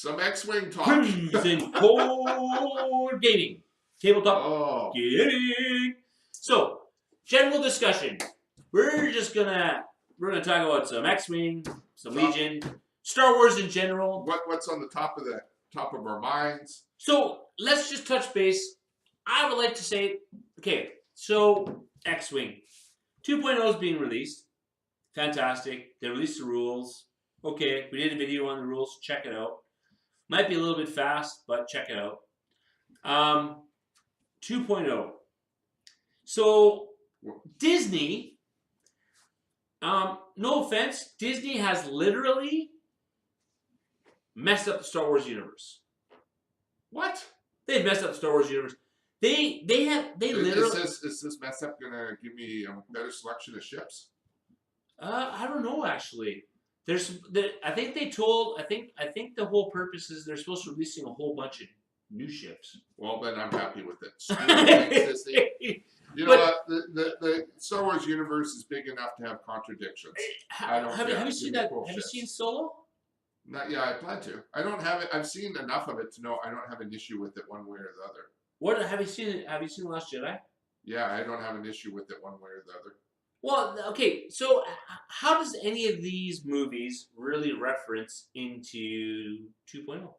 Some X-Wing talk. Crimson Core Gaming. Tabletop gaming. So, general discussion. We're gonna talk about some X-Wing, some Legion, Star Wars in general. What's on the top of our minds? So let's just touch base. I would like to say, okay, so X-Wing 2.0 is being released. Fantastic. They released the rules. Okay, we did a video on the rules. Check it out. Might be a little bit fast, but check it out. 2.0. So Disney, no offense, Disney has literally messed up the Star Wars universe. What? They've messed up the Star Wars universe. They literally. Is this mess up gonna give me a better selection of ships? I don't know actually. I think the whole purpose is they're supposed to be releasing a whole bunch of new ships. Well, then I'm happy with it. You know what? The Star Wars universe is big enough to have contradictions. Have you seen that? Have you seen Solo? Not yet. I plan to. I don't have it. I've seen enough of it to know I don't have an issue with it one way or the other. What have you seen? Have you seen The Last Jedi? Yeah, I don't have an issue with it one way or the other. Well, okay. So, how does any of these movies really reference into 2.0?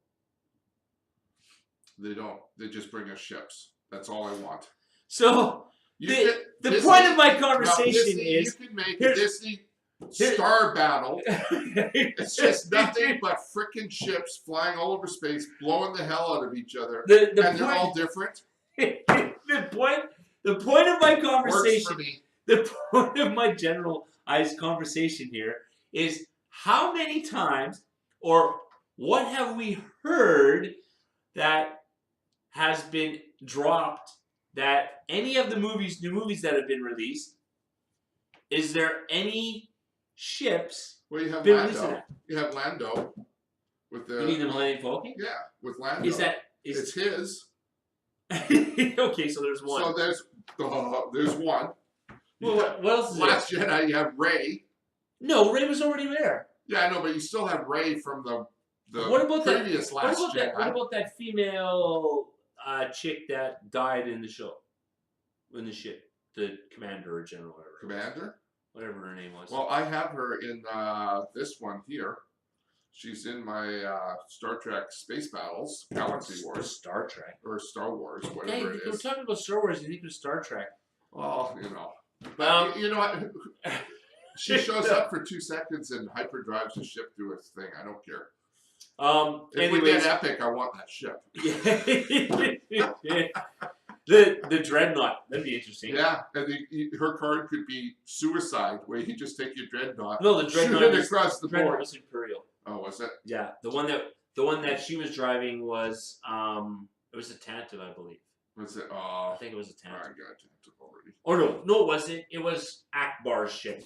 They don't. They just bring us ships. That's all I want. So the point of my conversation is you can make a Disney Star Battle. It's just nothing but frickin' ships flying all over space, blowing the hell out of each other, and they're all different. The point of my conversation. Works for me. The point of my generalized conversation here is how many times or what have we heard that has been dropped that any of the new movies that have been released, is there any ships? Well, you have Lando. You have Lando with the. You mean the Millennium Falcon? Yeah, with Lando. It's his. Okay, so there's one. So there's one. Well, what else is there? Last Jedi, you have Rey. No, Rey was already there. Yeah, I know, but you still have Rey from the previous Last Jedi. What about that female chick that died in the show? In the ship? The commander or general or whatever. Commander? Whatever her name was. Well, I have her in this one here. She's in my Star Trek Space Battles, Galaxy Wars. Star Trek? Or Star Wars, whatever it is. We're talking about Star Wars, you think it was Star Trek. Well, you know. But you know what? She shows up for 2 seconds and hyperdrives the ship through its thing. I don't care. If we get epic, I want that ship. The Dreadnought. That'd be interesting. Yeah, and her card could be Suicide, where you just take your Dreadnought. No, the Dreadnought shoot it across the board. was Imperial. Oh, was it? Yeah, the one that she was driving was it was a Tantive, I believe. Was it? I think it was a Tantive. I got a Tantive already. Oh no, it wasn't. It was Akbar's ship.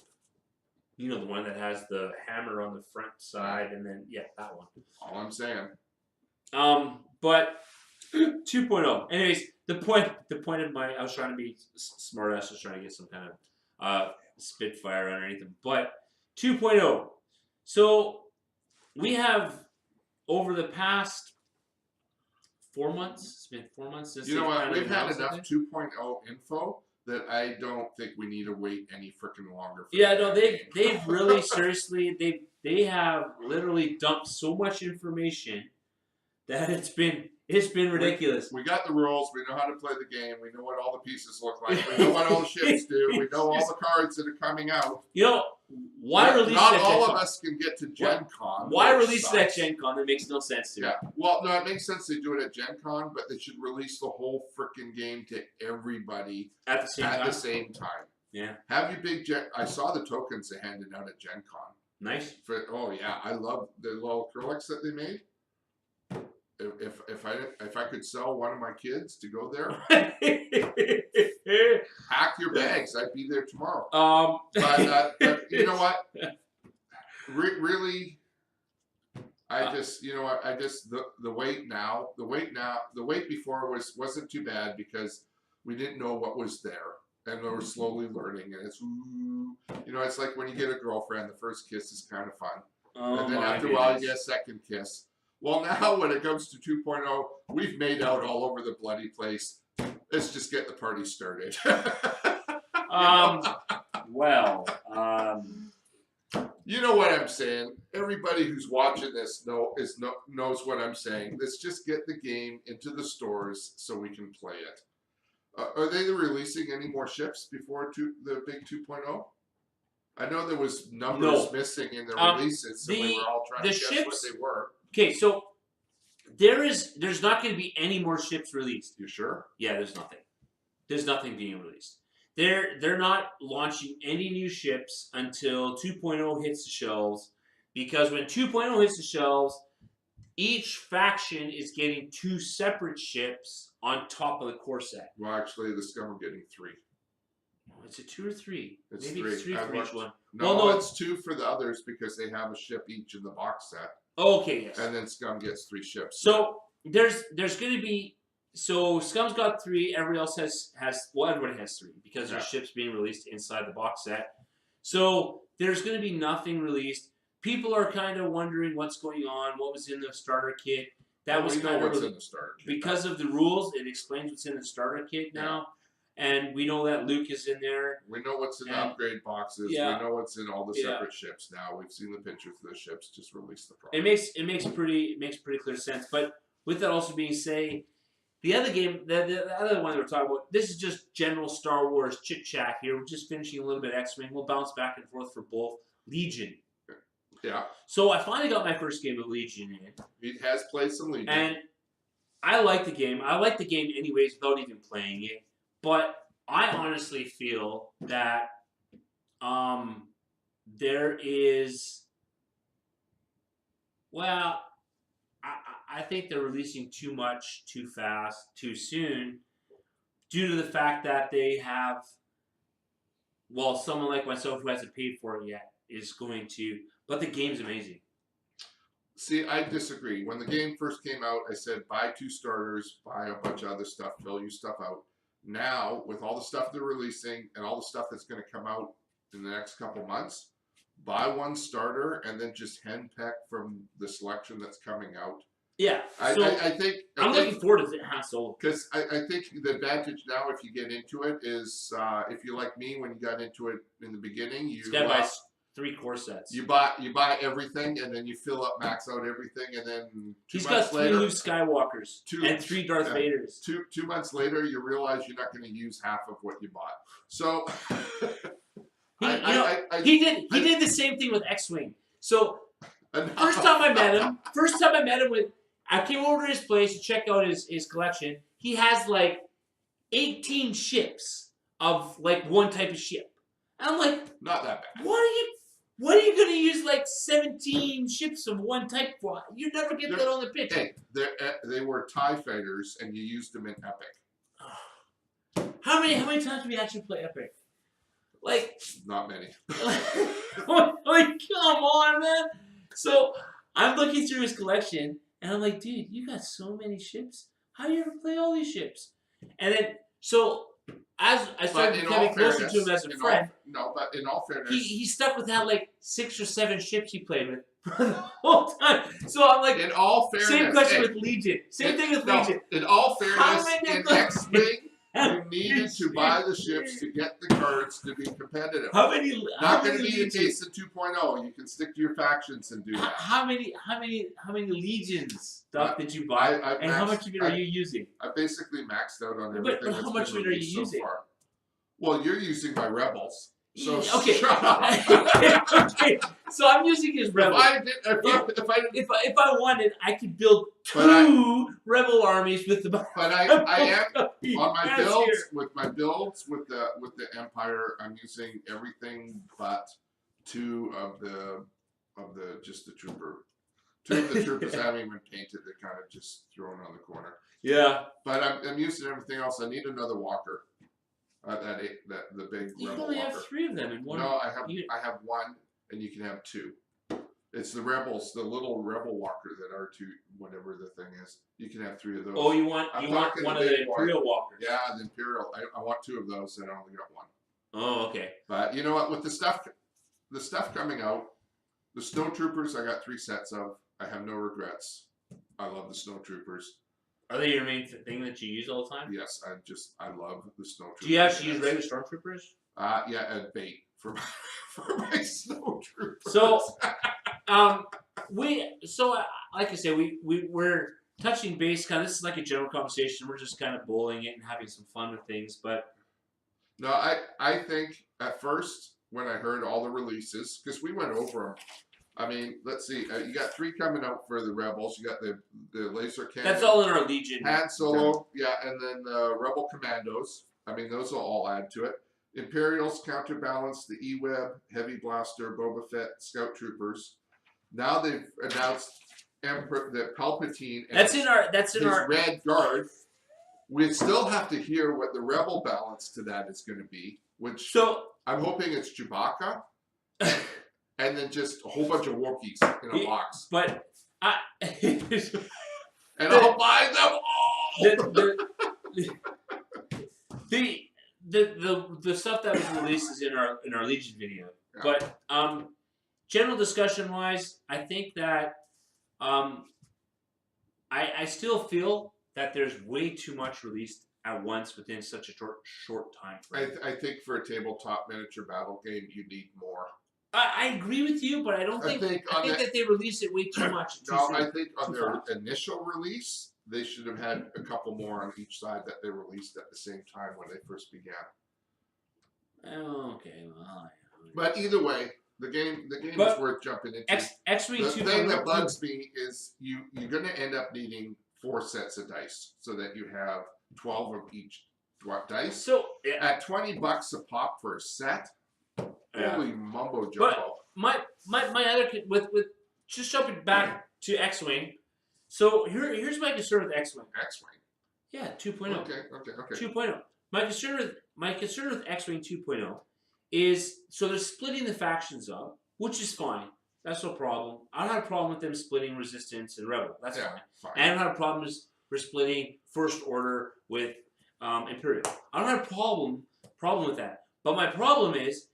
You know, the one that has the hammer on the front side, and then that one. All I'm saying. But 2.0. Anyways, the point of I was trying to be smart ass, just trying to get some kind of spitfire underneath them. But 2.0. So we have over the past 4 months. It's been 4 months since. You know what? We've had enough 2.0 info that I don't think we need to wait any freaking longer. They've really seriously they have literally dumped so much information that it's been ridiculous. We got the rules. We know how to play the game. We know what all the pieces look like. We know what all the ships do. We know all the cards that are coming out. You know, why release not that all Gen of Con? us can get to Gen Con. Why release that Gen Con? That makes no sense to me. Yeah. Well, no, it makes sense they do it at Gen Con, but they should release the whole freaking game to everybody at the same time. Yeah. Have your big I saw the tokens they handed out at Gen Con. Nice. Oh yeah, I love the little acrylics that they made. If I could sell one of my kids to go there, pack your bags. I'd be there tomorrow. But you know what? Really, the wait before wasn't too bad because we didn't know what was there, and we were slowly learning. And it's like when you get a girlfriend, the first kiss is kind of fun, and then after a while you get a second kiss. Well, now when it comes to 2.0, we've made out all over the bloody place. Let's just get the party started. You know what I'm saying. Everybody who's watching this knows what I'm saying. Let's just get the game into the stores so we can play it. Are they releasing any more ships before the big 2.0? I know there was numbers missing in the releases, so we were all trying to guess what they were. Okay, so there's not going to be any more ships released. You sure? Yeah, there's nothing. There's nothing being released. They're not launching any new ships until 2.0 hits the shelves, because when 2.0 hits the shelves, each faction is getting 2 separate ships on top of the core set. Well, actually, the Scum are getting 3. Is it 2 or 3? It's Maybe 3. It's 3 for each one. No, it's 2 for the others because they have a ship each in the box set. Oh, okay, yes. And then Scum gets 3 ships. So there's going to be. So Scum's got 3. Everybody else everybody has 3 because there's ships being released inside the box set. So there's going to be nothing released. People are kind of wondering what's going on. What was in the starter kit? That was kind of what's in the starter kit because of the rules. It explains what's in the starter kit now, and we know that Luke is in there. We know what's in the upgrade boxes. Yeah. We know what's in all the separate ships now. We've seen the pictures of the ships. Just release the product. It makes pretty clear sense. But with that also being said, the other game, the other one that we're talking about, this is just general Star Wars chit chat here. We're just finishing a little bit X-Wing. We'll bounce back and forth for both. Legion. Yeah. So I finally got my first game of Legion in. He has played some Legion. And I like the game. I like the game anyways without even playing it. But I honestly feel that there is, well, I think they're releasing too much, too fast, too soon, due to the fact that they have, well, someone like myself who hasn't paid for it yet is going to, but the game's amazing. See, I disagree. When the game first came out, I said buy 2 starters, buy a bunch of other stuff, fill your stuff out. Now, with all the stuff they're releasing and all the stuff that's going to come out in the next couple months, buy 1 starter and then just henpeck from the selection that's coming out. Yeah, so I think I'm looking forward to Han Solo. Because I think the advantage now, if you get into it, is if you're like me, when you got into it in the beginning, you buy 3 core sets. You buy everything, and then you fill up, max out everything, and then he's got 3 Luke Skywalkers and 3 Darth Vaders. 2 months later, you realize you're not going to use half of what you bought. So he did the same thing with X-Wing. So first time I met him with. I came over to his place to check out his collection. He has like 18 ships of like one type of ship. And I'm like, not that bad. What are you gonna use like 17 ships of one type for? You never get that on the pitch. Hey, they were TIE fighters, and you used them in Epic. How many times do we actually play Epic? Like not many. like come on, man. So I'm looking through his collection. And I'm like, dude, you got so many ships. How do you ever play all these ships? And then, so as I started becoming closer to him as a friend, but in all fairness, he stuck with that like 6 or 7 ships he played with for the whole time. So I'm like, in all fairness, same question with Legion. Same thing with Legion. In all fairness, in X-Wing, you needed to buy the ships to get the cards to be competitive. Not going to be the case in 2.0. You can stick to your factions and do that. How many Legions stuff did you buy? And how much of it are you using? I basically maxed out on everything. But how much of it are you using? Far. Well, you're using my Rebels. So okay. Okay. So I'm using his Rebels. If I wanted, I could build 2 Rebel armies with the. But I am on my builds with the Empire. I'm using everything but 2 of the just the trooper. 2 of the troopers haven't even painted. They're kind of just thrown on the corner. Yeah. But I'm using everything else. I need another walker. The big. You Rebel only walker. have 3 of them in one. No, I have 1, and you can have 2. It's the Rebels, the little Rebel walker that are 2, whatever the thing is. You can have 3 of those. Oh, you want one of the Imperial walkers? Yeah, the Imperial. I want 2 of those, and I only got 1. Oh, okay. But you know what? With the stuff coming out, the Snowtroopers, I got 3 sets of. I have no regrets. I love the snow troopers. Are they your main thing that you use all the time? Yes, I love the snow troopers. Do you actually use regular stormtroopers? Yeah, and bait for my for my snow troopers. So, like I said, we're touching base. Kind of, this is like a general conversation. We're just kind of bowling it and having some fun with things. But no, I think at first when I heard all the releases, because we went over them. I mean, let's see. You got 3 coming out for the Rebels. You got the laser cannon. that's all in our Legion. Han Solo, yeah, and then the Rebel Commandos. I mean, those will all add to it. Imperials counterbalance the E-Web, Heavy Blaster, Boba Fett, Scout Troopers. Now they've announced the Palpatine. And That's in his our Red Guard. We still have to hear what the Rebel balance to that is going to be, which I'm hoping it's Chewbacca, and then just a whole bunch of Wookiees in a box. But and I'll buy them all. The stuff that was released is in our Legion video. Yeah. But general discussion wise, I think that I still feel that there's way too much released at once within such a short time frame. I think for a tabletop miniature battle game, you need more. I agree with you, but I think that they released it way too much. I think on their initial release, they should have had a couple more on each side that they released at the same time when they first began. Okay, well. But either way, the game is worth jumping into. X-Wing 2.0. The thing that bugs me is you're going to end up needing 4 sets of dice so that you have 12 of each dice. So at $20 a pop for a set. Holy mumbo jumbo! But my other with just jumping back to X-Wing. So here's my concern with X-Wing. X-Wing. Yeah, 2.0. Okay. 2.0. My concern with X-Wing 2.0 is so they're splitting the factions up, which is fine. That's no problem. I don't have a problem with them splitting Resistance and Rebel. That's fine. And I don't have a problem with splitting First Order with Imperial. I don't have a problem with that. But my problem is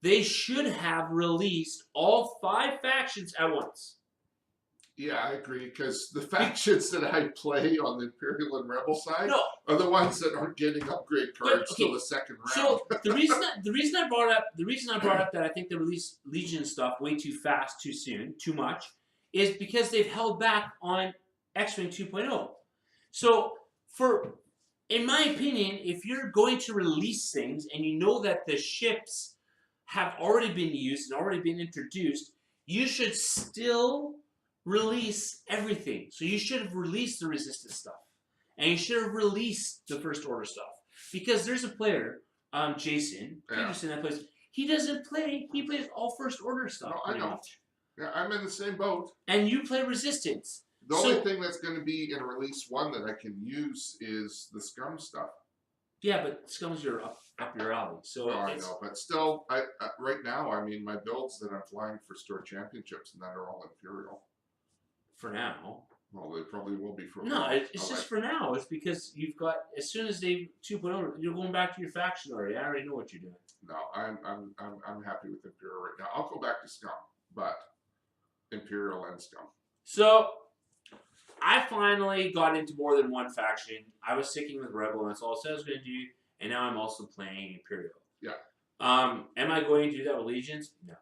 they should have released all 5 factions at once. Yeah, I agree, because the factions that I play on the Imperial and Rebel side are the ones that aren't getting upgrade cards till the second round. So the reason I brought up that I think they released Legion stuff way too fast, too soon, too much, is because they've held back on X-Wing 2.0. So in my opinion, if you're going to release things and you know that the ships have already been used and already been introduced, you should still release everything. So you should have released the Resistance stuff. And you should have released the First Order stuff. Because there's a player, Jason Peterson, that plays. He doesn't play. He plays all First Order stuff. No, I know. Yeah, I'm in the same boat. And you play Resistance. The only thing that's going to be in Release 1 that I can use is the Scum stuff. Yeah, but Scum's up your alley. So I know, but still, right now, I mean, my builds that I'm flying for Store Championships and that are all Imperial. For now. Well, they probably will be for a No, while. it's just for now. It's because you've got, as soon as they 2.0, you're going back to your faction already. I already know what you're doing. No, I'm happy with Imperial right now. I'll go back to Scum, but Imperial and Scum. So I finally got into more than one faction. I was sticking with Rebel, and that's all I said I was going to do. And now I'm also playing Imperial. Yeah. Am I going to do that with Legions? No.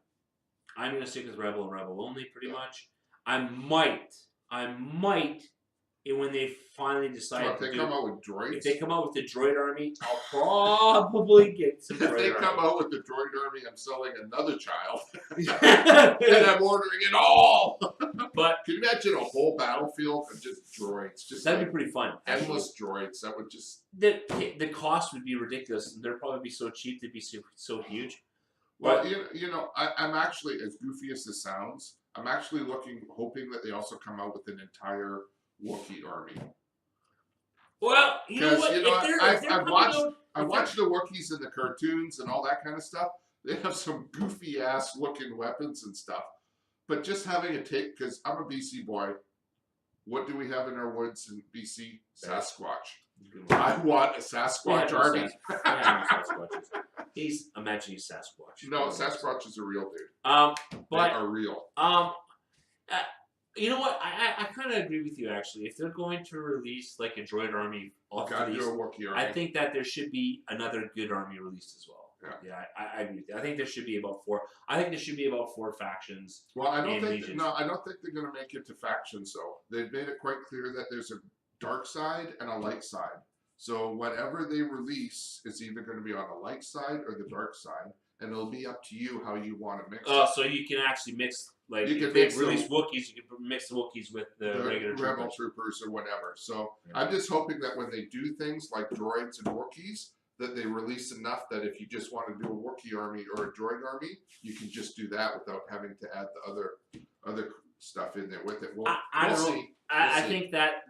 I'm going to stick with Rebel and Rebel only, pretty much. I might, when they finally decide if they come out with droids. If they come out with the droid army, I'll probably get some droid army. If they come out with the droid army, I'm selling another child. And I'm ordering it all. But can you imagine a whole battlefield of just droids? That'd be pretty fun. Endless droids. That would just... The cost would be ridiculous. And they'd probably be so cheap, they'd be so huge. Well, you know, I'm actually, as goofy as this sounds, I'm actually hoping that they also come out with an entire Wookiee army. Well, you know what? I've watched the Wookiees in the cartoons and all that kind of stuff. They have some goofy ass looking weapons and stuff. But just having a take, because I'm a BC boy. What do we have in our woods in BC? Sasquatch. I want a Sasquatch army. He's imagining Sasquatch. No, Sasquatch is a real dude. But they are real. You know what? I kind of agree with you actually. If they're going to release like a droid army off Gotta do release, a Wookiee army. I think that there should be another good army released as well. Yeah. I agree with you. I think there should be about 4. I think there should be about 4 factions. Well, I don't think Legions. no, I don't think they're going to make it to factions though. They've made it quite clear that there's a dark side and a light side. So whatever they release is either going to be on the light side or the dark side, and it'll be up to you how you want to mix it. So you can actually mix, like, You can if they mix release Wookiees, you can mix the Wookiees with the regular rebel troopers. troopers or whatever. So Yeah. I'm just hoping that when they do things like droids and Wookiees, that they release enough that if you just want to do a Wookiee army or a droid army, you can just do that without having to add the other stuff in there with it. We'll don't know. see. I think that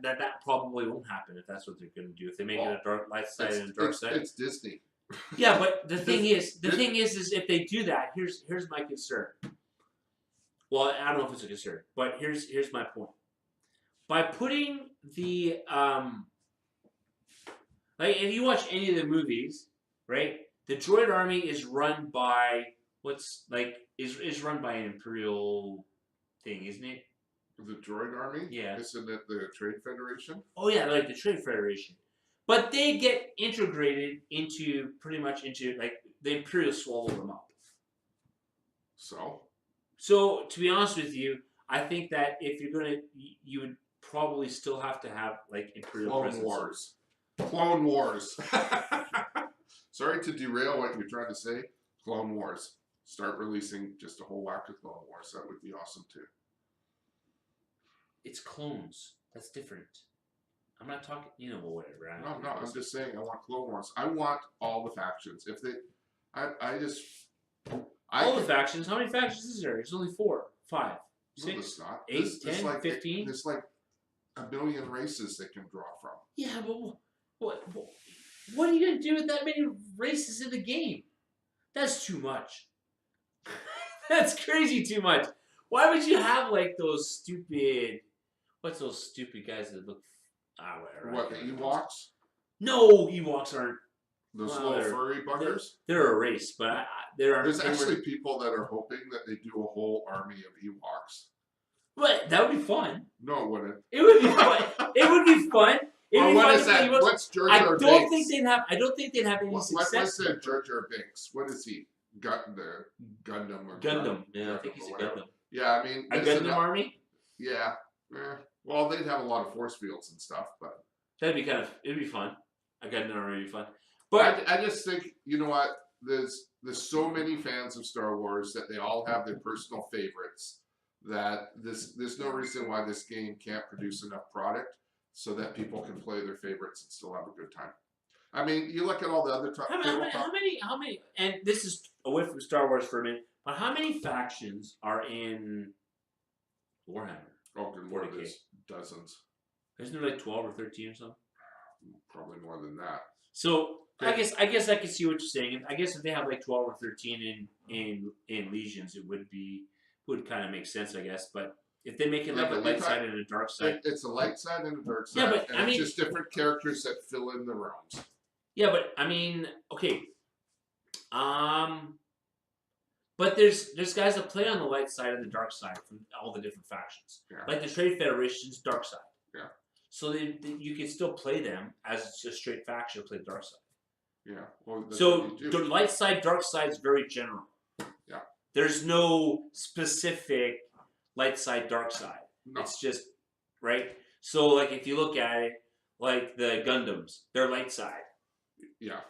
probably won't happen if that's what they're going to do. If they make it a dark light side and a dark side, it's Disney. Yeah, but the thing is if they do that, here's my concern. Well, I don't know if it's a concern, but here's my point. By putting the like, if you watch any of the movies, right, the droid army is run by is run by an imperial thing, isn't it? The droid army? Yeah. Isn't it the Trade Federation? Oh yeah, like the Trade Federation. But they get integrated into pretty much into, like, the Imperials swallow them up. So to be honest with you, I think that if you're gonna, you would probably still have to have like Imperial Clone Wars. Clone Wars. Sorry to derail what you're trying to say. Clone Wars. Start releasing just a whole whack of Clone Wars. That would be awesome too. It's clones. That's different. I'm not talking, whatever. No, I'm just saying I want Clone Wars. I want all the factions. If they, all the factions? How many factions is there? There's only 4, 5, 6, no, it's not. 8, 10, 15? There's like a million races they can draw from. Yeah, but what are you going to do with that many races in the game? That's too much. That's crazy too much. Why would you have like those stupid... What's those stupid guys that look... whatever. What, the Ewoks? No, Ewoks aren't. Those little furry buggers? They're a race, but there's actually people that are hoping that they do a whole army of Ewoks. But that would be fun. No, it wouldn't. It would be fun. It would be fun. What is that? What's Jar Jar Binks? I don't think they'd have any success. What's that Jar Jar Binks? What is he? Gundam or Gundam. Yeah, I think he's a Gundam. Yeah, I mean, a Gundam army. Yeah. Well, they'd have a lot of force fields and stuff, but it'd be fun. A Gundam army would be fun. But I just think, you know what? There's so many fans of Star Wars that they all have their personal favorites. That there's no reason why this game can't produce enough product so that people can play their favorites and still have a good time. I mean, you look at all the other how many? And this is away from Star Wars for a minute. But how many factions are in Warhammer? Oh, good lord, there's dozens. Isn't there like 12 or 13 or something? Probably more than that. So I guess I can see what you're saying. I guess if they have like 12 or 13 in legions, it would kind of make sense, I guess. But if they make it like a light side and a dark side, it's a light side and a dark side. Yeah, but and it's just different characters that fill in the realms. Yeah, but I mean, okay. But there's guys that play on the light side and the dark side from all the different factions. Yeah. Like the Trade Federation's dark side. Yeah. So you can still play them as a straight faction, play the dark side. Yeah. Well, so the light side, dark side is very general. Yeah. There's no specific light side, dark side. No. It's just, right? So like if you look at it, like the Gundams, they're light side. Yeah.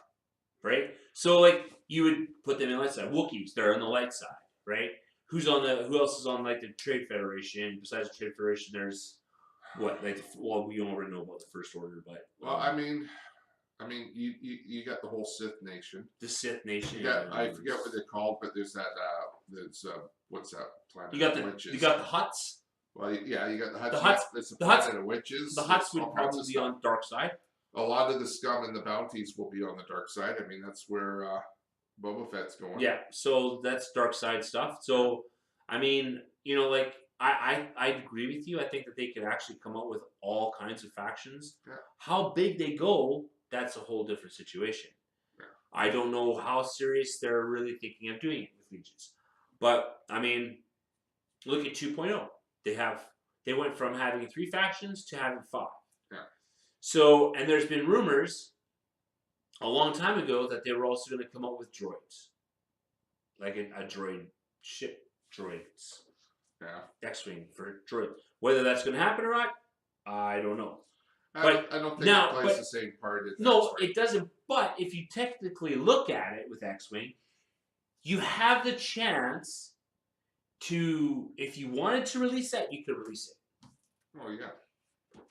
Right? So like you would put them in light side. Wookiees, they're on the light side, right? Who else is on like the Trade Federation? Besides the Trade Federation, there's what, like, well, we don't already know about the First Order, but well, I mean you got the whole Sith Nation. The Sith Nation. I forget what they're called, but there's that what's that planet? You got the Hutts. Well, yeah, you got the Hutts. The Hutts. It's a planet of witches. The Hutts would probably be on dark side. A lot of the scum and the bounties will be on the dark side. I mean, that's where Boba Fett's going. Yeah, so that's dark side stuff. So, I mean, like, I agree with you. I think that they could actually come up with all kinds of factions. Yeah. How big they go, that's a whole different situation. Yeah. I don't know how serious they're really thinking of doing it with Legions. But, I mean, look at 2.0. They have They went from having 3 factions to having 5. Yeah. So, and there's been rumors a long time ago that they were also going to come out with droids, like a droid ship droids, X-wing for droids. Whether that's going to happen or not, I don't know. I don't think it plays the same part in no, X-wing. it doesn't. But if you technically look at it with X-wing, you have the chance to, if you wanted to release that, you could release it. Oh yeah.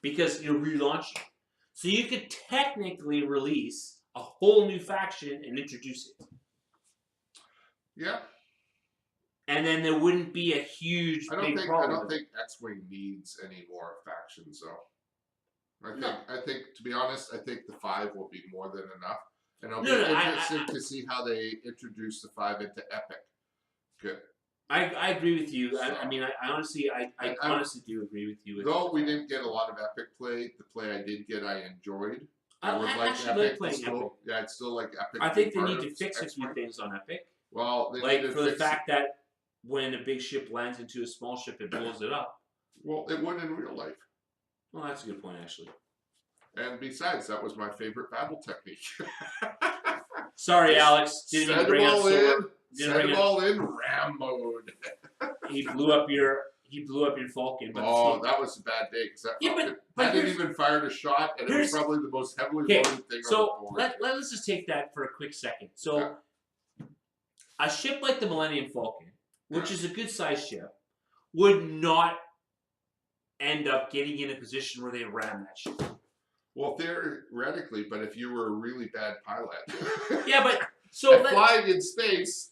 Because you're relaunching. So you could technically release a whole new faction and introduce it. Yeah. And then there wouldn't be a huge big problem. I don't think X-wing needs any more factions though. I think to be honest, I think the 5 will be more than enough. And I'll be interested to see how they introduce the 5 into Epic. Good. I agree with you. I mean, I honestly do agree with you. Though we didn't get a lot of Epic play, the play I did get, I enjoyed. I would like Epic playing Epic. Yeah, I'd still like Epic. I think they need to fix a few things on Epic. Well, they like for the fact that when a big ship lands into a small ship, it blows it up. Well, it would in real life. Well, that's a good point, actually. And besides, that was my favorite battle technique. Sorry, Alex. Send them all in ram mode. He blew up your Falcon. But that was a bad day because that Falcon hadn't even fired a shot, and it was probably the most heavily loaded thing on the board. Let's just take that for a quick second. So, a ship like the Millennium Falcon, which is a good sized ship, would not end up getting in a position where they ram that ship. Well, theoretically, but if you were a really bad pilot, flying in space.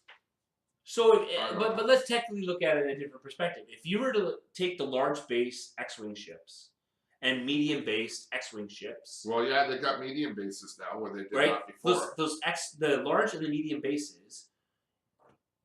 So, but let's technically look at it in a different perspective. If you were to take the large base X-wing ships and medium base X-wing ships, well, yeah, they got medium bases now where they did not before. The large and the medium bases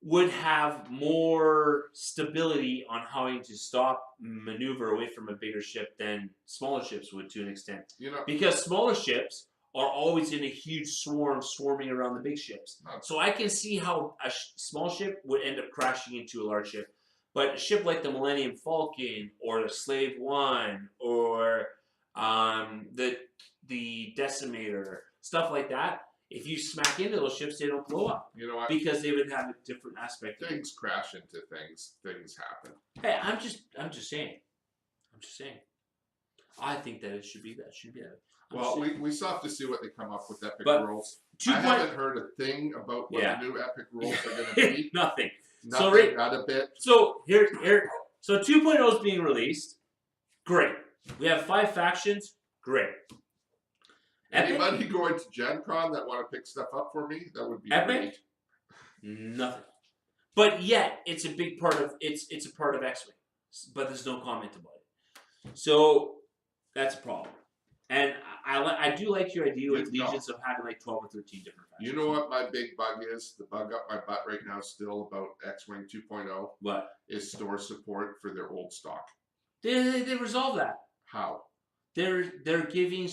would have more stability on how to stop maneuver away from a bigger ship than smaller ships would to an extent. Because smaller ships are always in a huge swarming around the big ships. So I can see how a small ship would end up crashing into a large ship. But a ship like the Millennium Falcon or the Slave One or the Decimator, stuff like that, if you smack into those ships, they don't blow up. You know what? Because they would have a different aspect. Things crash into things. Things happen. Hey, I'm just saying. I think that it should be that. Well, we still have to see what they come up with Epic rules. I haven't heard a thing about what the new Epic rules are going to be. Nothing. Nothing, not a bit. So so 2.0 is being released. Great. We have 5 factions. Great. Anybody going to Gen Con that want to pick stuff up for me? That would be great. Nothing. But yet, it's a big part of it's a part of X-Wing. But there's no comment about it. So that's a problem. And I do like your idea with Legions of having like 12 or 13 different factions. You know what my big bug is? The bug up my butt right now still about X-Wing 2.0. What? Is store support for their old stock. They resolved that. How? They're giving.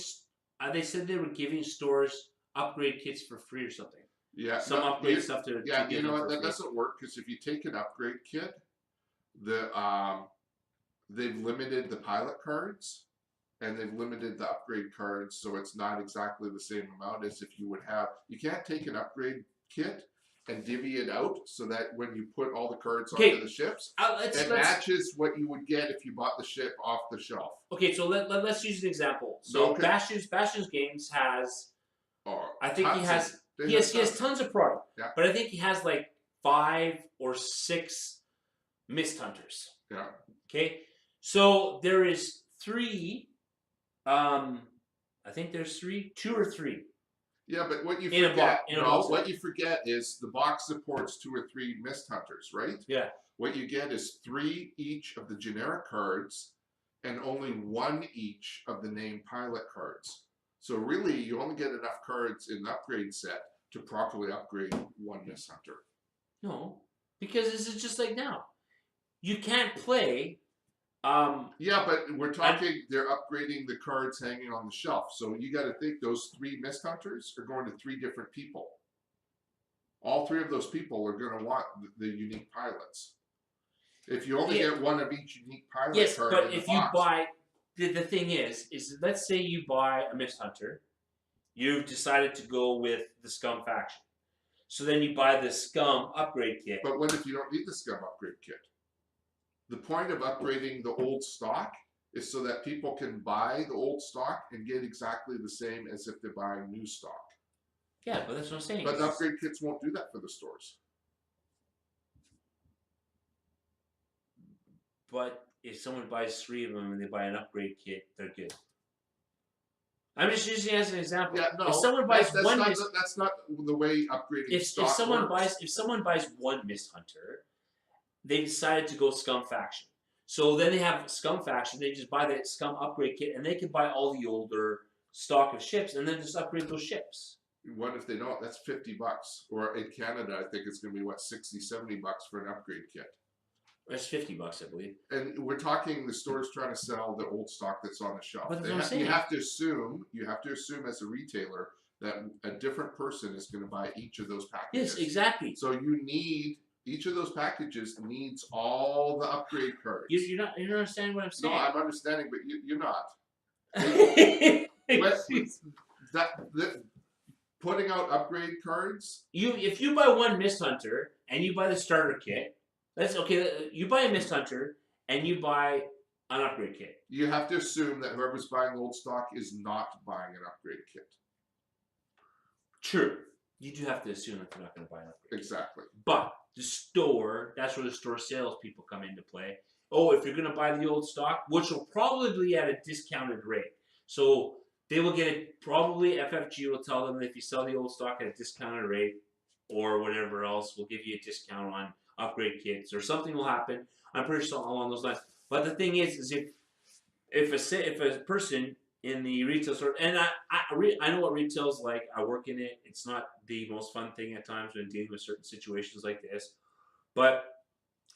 They said they were giving stores upgrade kits for free or something. Yeah. Some upgrade stuff to you know what? That doesn't work because if you take an upgrade kit, they've limited the pilot cards. And they've limited the upgrade cards, so it's not exactly the same amount as if you would have. You can't take an upgrade kit and divvy it out so that when you put all the cards onto the ships, it matches what you would get if you bought the ship off the shelf. Okay, so let's use an example. So Bastion's Games has, I think he has tons of product, but I think he has like 5 or 6 Mist Hunters. Yeah. Okay, so there is 3. I think there's 2 or 3. Yeah, but what you forget, what you forget is the box supports 2 or 3 Mist Hunters, right? Yeah. What you get is 3 each of the generic cards, and only 1 each of the named pilot cards. So really, you only get enough cards in the upgrade set to properly upgrade 1 Mist Hunter. No, because this is just like now. You can't play. Yeah, but we're talking, they're upgrading the cards hanging on the shelf. So you got to think those 3 Mist Hunters are going to 3 different people. All 3 of those people are going to want the unique pilots. If you only get one of each unique pilot yes, card but in the if you box, buy, the thing is let's say you buy a Mist Hunter, you've decided to go with the Scum faction. So then you buy the Scum upgrade kit. but what if you don't need the Scum upgrade kit? The point of upgrading the old stock is so that people can buy the old stock and get exactly the same as if they're buying new stock. Yeah, but that's what I'm saying. But the upgrade kits won't do that for the stores. But if someone buys 3 of them and they buy an upgrade kit, they're good. I'm just using it as an example. Yeah, no. If someone buys that's one not Mist, that's not the way upgrading stock works. if someone buys one Mist Hunter, they decided to go Scum faction. So then they have Scum faction. They just buy that Scum upgrade kit, and they can buy all the older stock of ships, and then just upgrade those ships. What if they don't? That's $50. Or in Canada, I think it's going to be what, $60-$70 for an upgrade kit. That's $50, I believe. And we're talking the store's trying to sell the old stock that's on the shelf. But that's what I'm saying. You have to assume as a retailer that a different person is going to buy each of those packages. Yes, exactly. So you need each of those packages needs all the upgrade cards. You're not understanding what I'm saying. No, I'm understanding, but you're not. Putting out upgrade cards. If you buy one Mist Hunter and you buy the starter kit, that's okay. You buy a Mist Hunter and you buy an upgrade kit. You have to assume that whoever's buying old stock is not buying an upgrade kit. True. You do have to assume that they're not going to buy an upgrade. Exactly. But the store, that's where the store salespeople come into play. Oh, if you're going to buy the old stock, which will probably be at a discounted rate. So they will get it, probably FFG will tell them that if you sell the old stock at a discounted rate or whatever else, we'll give you a discount on upgrade kits or something will happen. I'm pretty sure along those lines. But the thing is if a person in the retail store, and I know what retail's like. I work in it. It's not the most fun thing at times when dealing with certain situations like this. But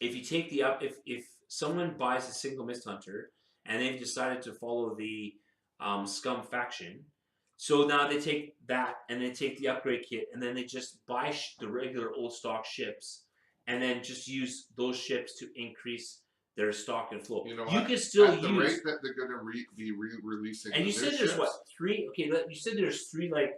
if you take if someone buys a single Mist Hunter and they've decided to follow the Scum faction, so now they take that and they take the upgrade kit and then they just buy the regular old stock ships and then just use those ships to increase their stock and flow. You know, you can still at the use rate that they're going to be releasing. And you said there's ships, what 3? Okay, you said there's 3 like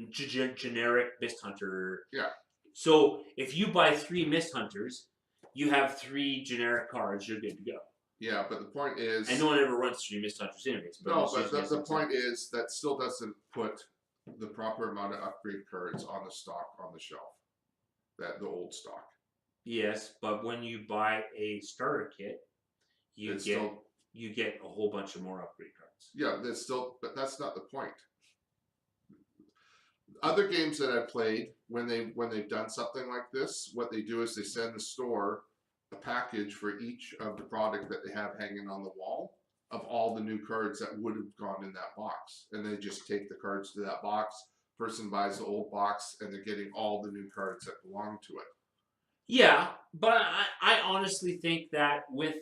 generic Mist Hunter. Yeah. So if you buy 3 Mist Hunters, you have 3 generic cards. You're good to go. Yeah, but the point is, and no one ever runs 3 Mist Hunters anyways. But the point is that still doesn't put the proper amount of upgrade cards on the stock on the shelf. The old stock. Yes, but when you buy a starter kit, you get a whole bunch of more upgrade cards. Yeah, but that's not the point. Other games that I've played, when they've done something like this, what they do is they send the store a package for each of the product that they have hanging on the wall of all the new cards that would have gone in that box, and they just take the cards to that box. Person buys the old box, and they're getting all the new cards that belong to it. Yeah, but I honestly think that with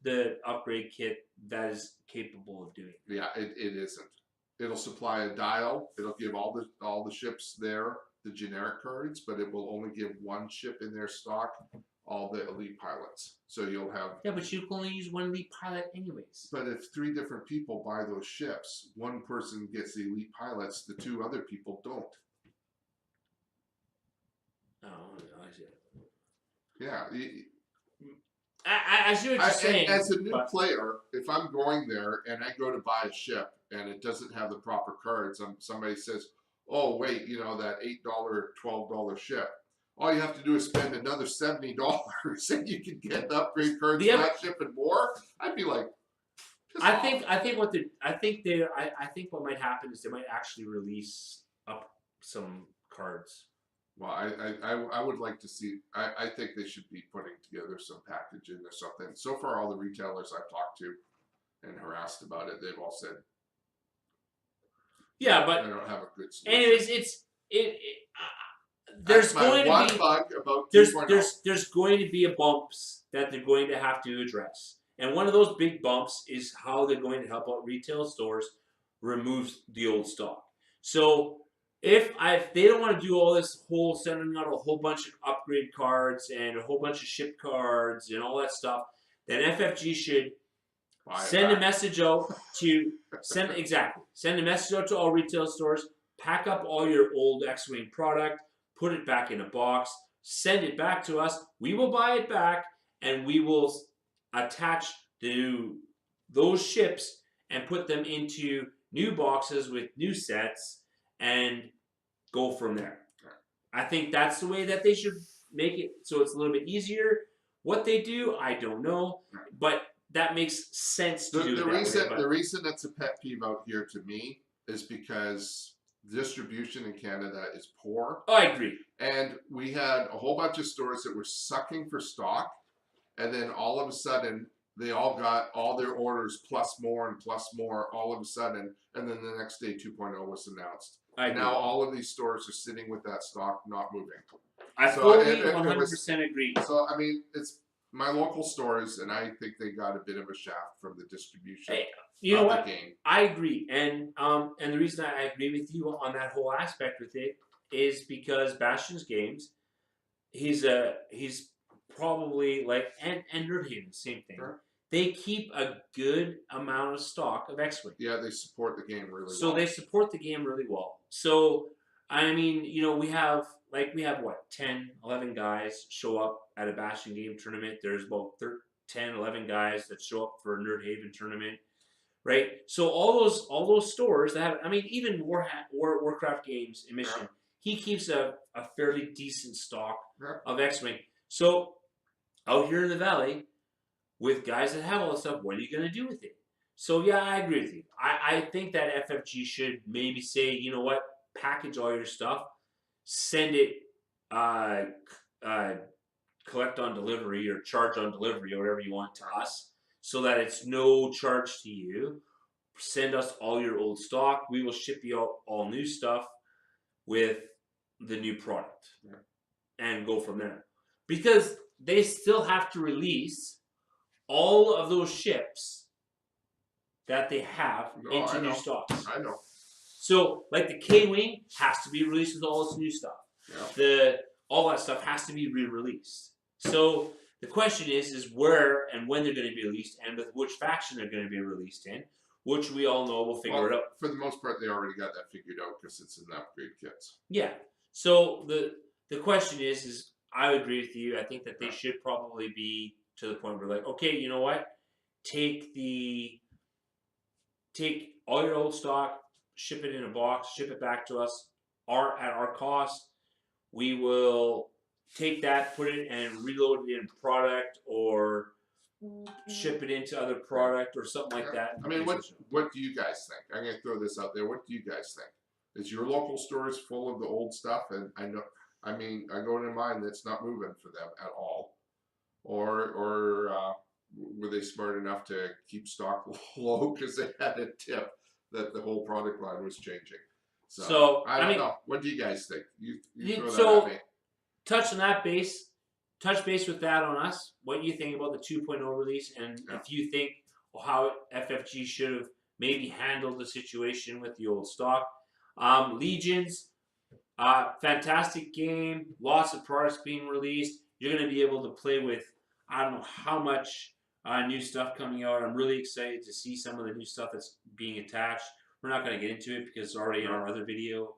the upgrade kit, that is capable of doing it. Yeah, it isn't. It'll supply a dial. It'll give all the ships there the generic cards, but it will only give one ship in their stock all the elite pilots. So you'll have... Yeah, but you can only use one elite pilot anyways. But if 3 different people buy those ships, one person gets the elite pilots, the 2 other people don't. Oh, I see. Yeah. I see what you're saying. As a new player, if I'm going there and I go to buy a ship and it doesn't have the proper cards, somebody says, oh, wait, that $8, $12 ship. All you have to do is spend another $70 and you can get the upgrade cards for that ship and more. I'd be like, I think what might happen is they might actually release up some cards. Well, I would like to see. I think they should be putting together some packaging or something. So far, all the retailers I've talked to and harassed about it, they've all said, yeah, but I don't have a good solution. Anyways, there's going to be bug about there's going to be a bumps that they're going to have to address, and one of those big bumps is how they're going to help out retail stores remove the old stock. So if they don't want to do all this whole sending out a whole bunch of upgrade cards and a whole bunch of ship cards and all that stuff, then FFG should send a message out to send a message out to all retail stores. Pack up all your old X-Wing product, put it back in a box, send it back to us. We will buy it back, and we will attach those ships and put them into new boxes with new sets and go from there. I think that's the way that they should make it so it's a little bit easier. What they do, I don't know, but that makes sense to do the that reason way, the reason that's a pet peeve out here to me is because distribution in Canada is poor. Oh, I agree. And we had a whole bunch of stores that were sucking for stock, and then all of a sudden they all got all their orders plus more and plus more all of a sudden, and then the next day 2.0 was announced. And now all of these stores are sitting with that stock not moving. I fully 100% agree. So I mean, it's my local stores, and I think they got a bit of a shaft from the distribution. Hey, you know what? Game. I agree, and the reason I agree with you on that whole aspect with it is because Bastion's Games, he's probably like and Nerdhaven, same thing. Sure. They keep a good amount of stock of X-Wing. Yeah, they support the game really well. So they support the game really well. So I mean, you know, we have what, 10, 11 guys show up at a Bastion game tournament. There's about 10, 11 guys that show up for a Nerdhaven tournament, right? So all those stores that have, I mean, even Warcraft Games in Michigan, he keeps a fairly decent stock of X-Wing. So out here in the Valley, with guys that have all this stuff, what are you going to do with it? So yeah, I agree with you. I think that FFG should maybe say, you know what, package all your stuff, send it, collect on delivery or charge on delivery or whatever you want to us, so that it's no charge to you. Send us all your old stock. We will ship you all new stuff with the new product and go from there. Because they still have to release all of those ships that they have into new stocks. I know. So, like the K-Wing has to be released with all its new stuff. Yeah. All that stuff has to be re-released. So the question is where and when they're going to be released, and with which faction they're going to be released in, which we all know we'll figure it out. For the most part, they already got that figured out because it's in the upgrade kits. Yeah. So the question is I agree with you. I think that they should probably be to the point where like, okay, you know what? Take all your old stock, ship it in a box, ship it back to us at our cost. We will take that, put it and reload it in product or ship it into other product or something like that. I mean, what do you guys think? I'm going to throw this out there. What do you guys think? Is your local stores full of the old stuff? And I go into mine that's not moving for them at all. Or were they smart enough to keep stock low because they had a tip that the whole product line was changing? So I don't know. What do you guys think? You throw that at me. Touch base with that on us. What do you think about the 2.0 release, and if you think how FFG should have maybe handled the situation with the old stock. Legions, fantastic game. Lots of products being released. You're going to be able to play with, I don't know how much new stuff coming out. I'm really excited to see some of the new stuff that's being attached. We're not going to get into it because it's already in our other video.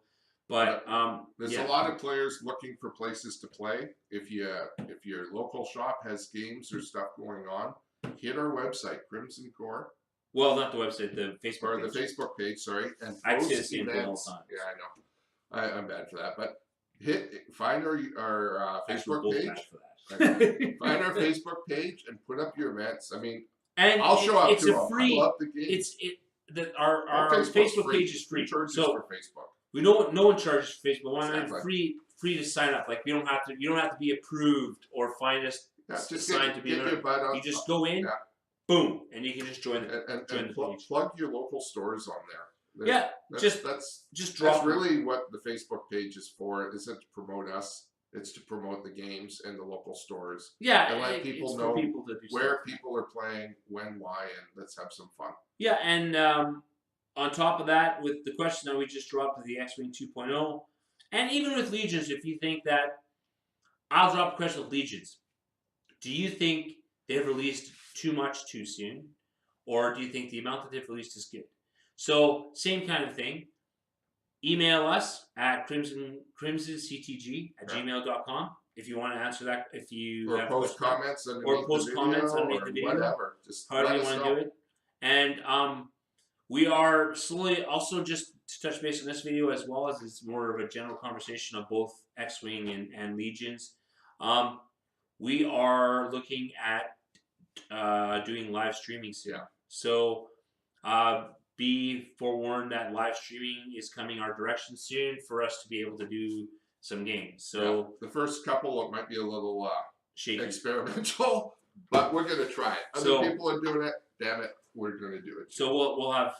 But there's a lot of players looking for places to play. If your local shop has games or stuff going on, hit our website, Crimson Core. Well, not the website, the Facebook or page. The Facebook page, sorry. And I say the same thing all the time. Yeah, I know. I'm bad for that, but find our Facebook page. Find our Facebook page and put up your events. I mean, and I'll show up to them. I love the game. Our Facebook page is free. For Facebook. No one charges for Facebook. We're free to sign up. Like you don't have to be approved or find us signed to be a member. You just go in, boom, and you can just join the page. Plug your local stores on there. That's really what the Facebook page is for. It isn't to promote us. It's to promote the games and the local stores. Yeah, and let people know where people are playing, when, why, and let's have some fun. Yeah, and on top of that, with the question that we just dropped with the X-Wing 2.0, and even with Legions, if you think that, I'll drop a question with Legions. Do you think they've released too much too soon? Or do you think the amount that they've released is good? So, same kind of thing. Email us at crimsonctg@gmail.com if you want to answer that. If you or have post comments or post comments underneath the video, whatever. Just however let you us want to know. do it. And we are slowly also just to touch base on this video as well as it's more of a general conversation of both X-Wing and Legions. We are looking at doing live streaming soon. Yeah. So be forewarned that live streaming is coming our direction soon for us to be able to do some games. So yeah. The first couple it might be a little shaky, experimental, but we're gonna try it. Other people are doing it. Damn it, we're gonna do it. So we'll have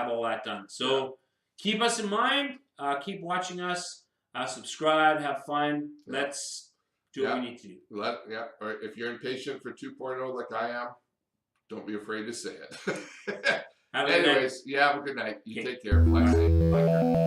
all that done. So keep us in mind. Keep watching us. Subscribe. Have fun. Yeah. Let's do what we need to do. Or if you're impatient for 2.0 like I am, don't be afraid to say it. Anyways, have a good night. You take care. Fly safe. Bye.